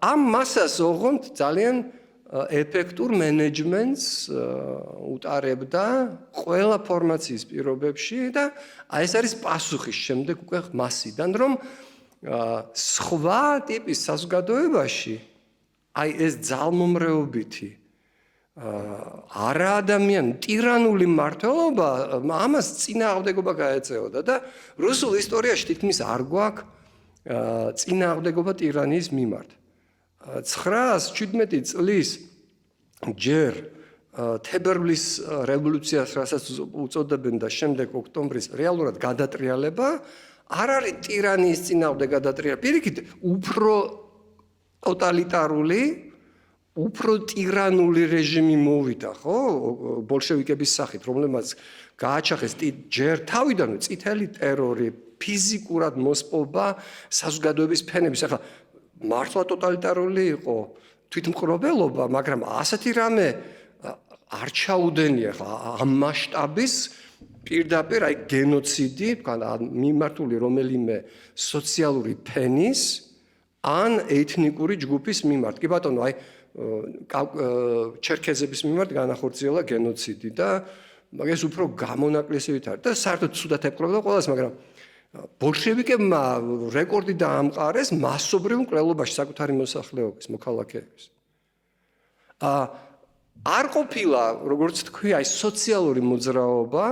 ამ მასას ოღონდ ძალიან ეფექტურ მენეჯმენტს უტარებდა ყველა ფორმაციის პირობებში და ეს არის პასუხის შემდეგ უკვე მასიდან, რომ სხვა ტიპის საზოგადოებაში ეს ძალმომრეობითი არაადამიანი ტირანული მმართველობა ამას წინააღმდეგობა გაეწეოდა და რუსულ ისტორიაში თითქმის არ გვაქვს წინააღმდეგობა ტირანიის მიმართ. 917 წლის ჯერ თებერვლის რევოლუციას, რასაც უწოდებენ და შემდეგ ოქტომბრის რეალურად გადატრიალება არ არის ტირანიის წინააღმდეგ გადატრიალება. პირიქით, უფრო ტოტალიტარული, უფრო ტირანული რეჟიმი მოვიდა, ხო? ბოლშევიკების სახით, რომლებმაც გააჩაღეს ჯერ თავიდანვე წითელი ტერორი, ფიზიკურად მოსპობა საზოგადოების ფენების. ახლა მართლა ტოტალიტარული იყო თვითმკვლელობა, მაგრამ ასეთი რამე არ ჩაუდენია ამ მასშტაბის პირდაპირ აი გენოციდი, მიმართული რომელიმე სოციალური ფენის ან ეთნიკური ჯგუფის მიმართ. კი ბატონო, აი ჩერქეზების მიმართ განახორციელა გენოციდი და ეს უფრო გამონაკლისივით არის და საერთოდ ცუდად ემკვლევდა ყველას, მაგრამ ბოლშევიკებმა რეკორდი დაამყარეს მასობრივ მკვლელობაში საკუთარი მოსახლეობის, მოქალაქეების. არ ყოფილა, როგორც თქვი, აი სოციალური მოძრაობა